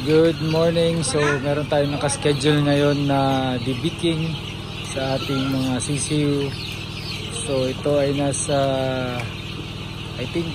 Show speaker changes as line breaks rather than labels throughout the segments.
Good morning. So meron tayong nakaschedule ngayon na debaking sa ating mga CCU. So ito ay nasa I think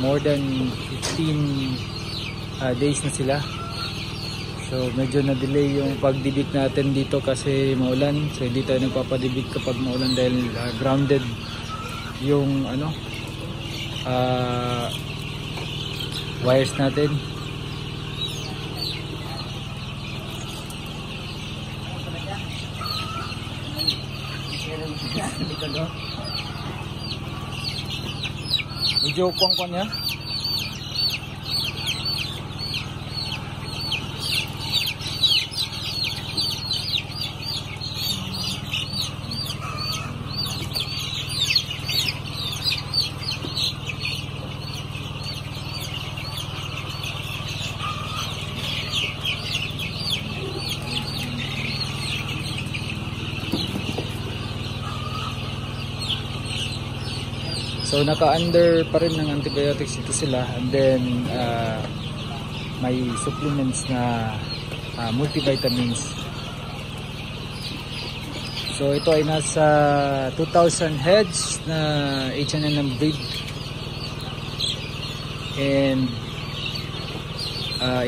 more than 15 days na sila. So medyo na-delay yung pagdebik natin dito kasi maulan. So hindi tayo nagpapadebik kapag maulan dahil grounded yung wires natin. Medyo kuwang niya. So naka-under pa rin ng antibiotics ito sila, and then may supplements na multivitamins. So ito ay nasa 2,000 heads na H&N breed, and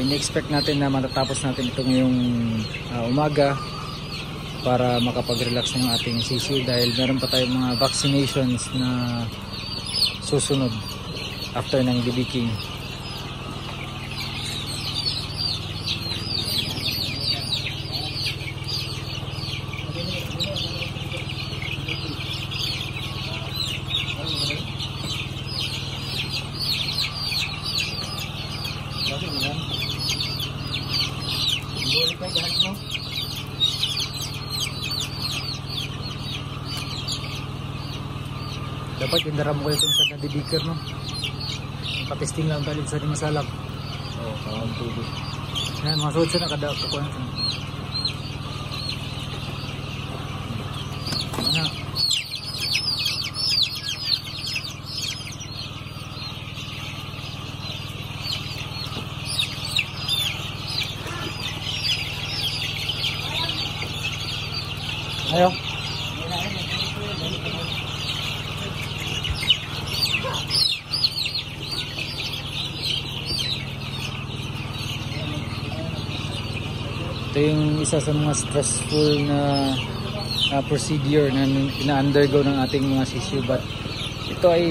in-expect natin na matatapos natin ito ngayong umaga para makapag-relax ng ating CCU dahil meron pa tayong mga vaccinations na susunod after ng debaking. Dapat indaram ko ito sa debaker, no? Patesting lang talit sa masalak. Oo, kawang tubig. Yan, masud sa nakada ko na. Mana? Ayo. Ito yung isa sa mga stressful na procedure na ina-undergo ng ating mga CCU, but ito ay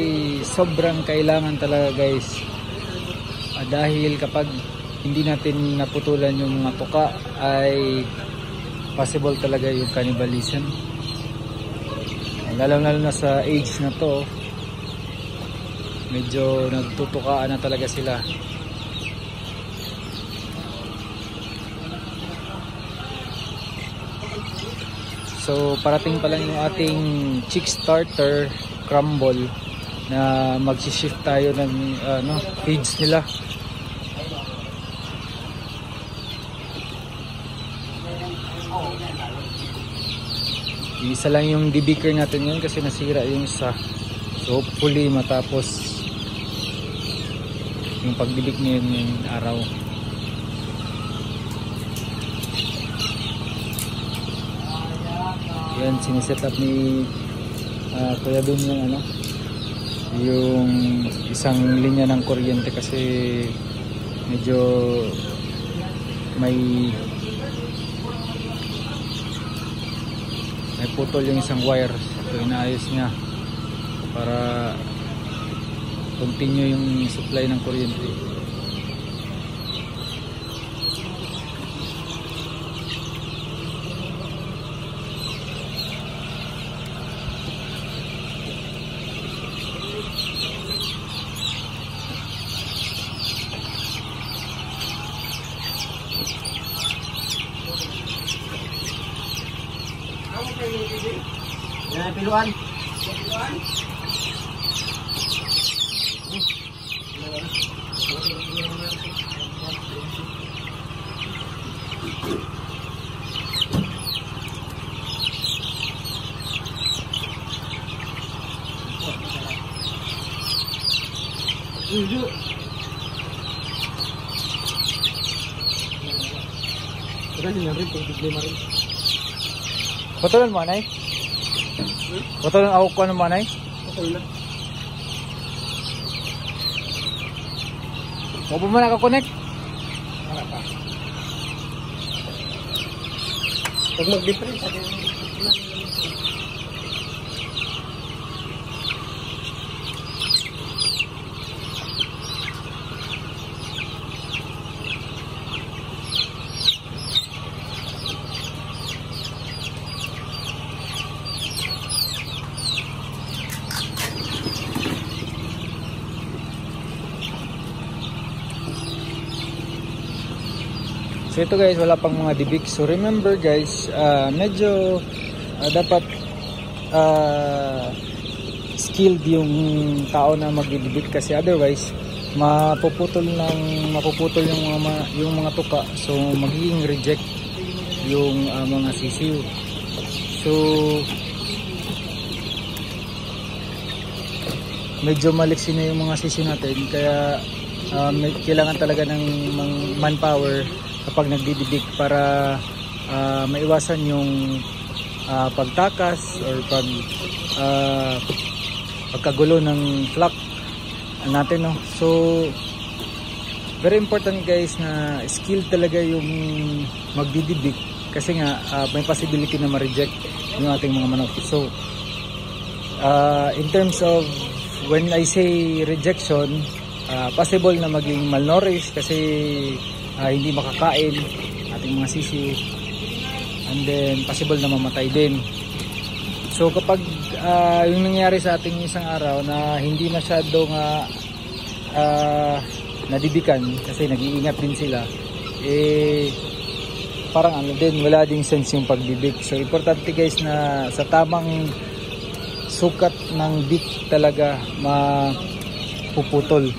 sobrang kailangan talaga, guys, dahil kapag hindi natin naputulan yung mga tuka ay possible talaga yung cannibalism, lalo na sa age na to. Medyo nagtutukaan na talaga sila. So parating pa lang yung ating chick starter crumble na mag-shift tayo ng feeds nila. Isa lang yung debaker natin yun kasi nasira yung isa. So hopefully matapos yung pagdebik ngayon yung araw. Yan, siniset up ni Kuya Dun yung isang linya ng kuryente kasi medyo may putol yung isang wire. So inaayos niya para continue yung supply ng kuryente.
Yan, piluan. Kasi nga rin, problema rin.
Putulan mo, anay? Putulan ako ko ano mo, anay?
Okay lang.
Huwag mo na nakakonect.
Wala pa. Pag mag-different,
So ito guys, wala pang mga dibik. So remember guys, medyo dapat skilled yung tao na magdidibik kasi otherwise mapuputol yung mga tuka. So magiging reject yung mga sisiw. So medyo maliksi na yung mga sisiw natin kaya kailangan talaga ng manpower kapag nagdidibik para maiwasan yung pagtakas or pagkagulo ng flock natin, no? So very important guys na skill talaga yung magdidibik kasi nga may possibility na ma-reject yung ating mga manok. So in terms of when I say rejection, possible na maging malnourished kasi hindi makakain ating mga sisiw, and then possible na mamatay din. So kapag yung nangyari sa ating isang araw na hindi masyadong nadibikan kasi nag-iingat din sila, parang ano din, wala ding sense yung pagdibik. So importante guys na sa tamang sukat ng bik talaga mapuputol.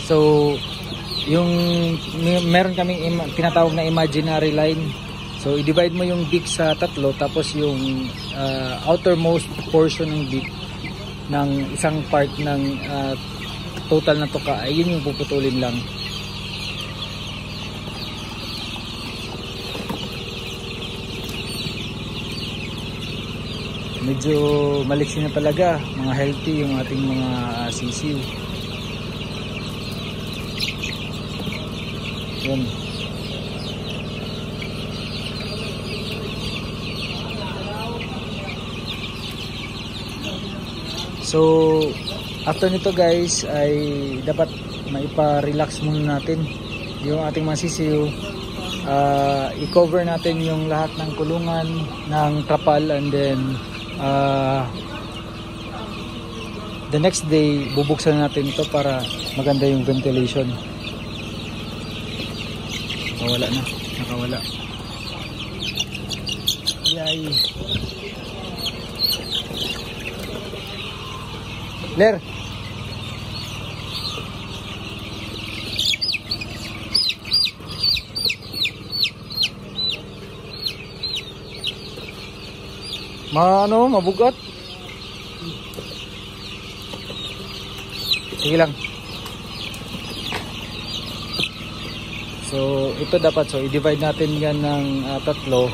So yung meron kaming tinatawag na imaginary line. So i-divide mo yung beak sa tatlo, tapos yung outermost portion ng beak ng isang part ng total na tuka ay yun yung puputulin lang. Medyo maliksi na talaga, mga healthy yung ating mga sisiw. Yan. So after nito guys ay dapat maipa-relax muna natin yung ating mga sisiw. I-cover natin yung lahat ng kulungan ng trapal, and then the next day bubuksan natin ito para maganda yung ventilation. Nakawala na, nakawala. Yay. Ler. Mabugat. Sige lang. So ito dapat, so i-divide natin yan ng tatlo,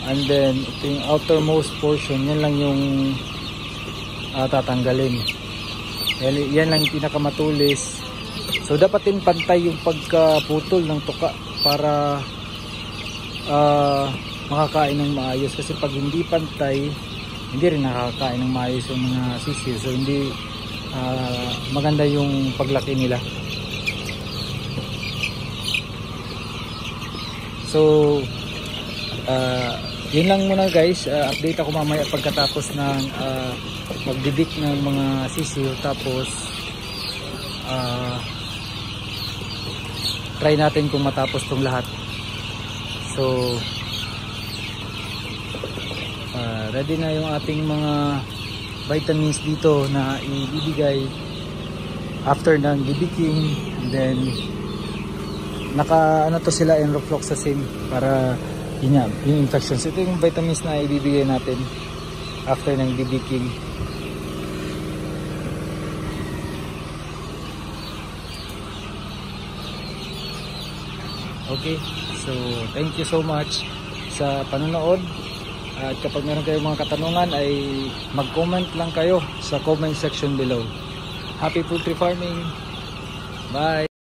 and then ito yung outermost portion, yan lang yung tatanggalin. Yan lang yung pinakamatulis. So dapat din pantay yung pagkaputol ng tuka para makakain ng maayos, kasi pag hindi pantay hindi rin nakakain ng maayos yung mga sisiw. So hindi maganda yung paglaki nila. So yun lang muna guys. Update ako mamaya pagkatapos ng magdibik ng mga sisiw, tapos try natin kung matapos tong lahat. So ready na yung ating mga vitamins dito na ibibigay after ng dibiking, and then naka ano to sila, enrofloxacin para yung infections. Ito yung vitamins na ibibigay natin after ng dibiking. Okay? So, thank you so much sa panonood. At kapag meron kayong mga katanungan ay mag-comment lang kayo sa comment section below. Happy poultry farming! Bye!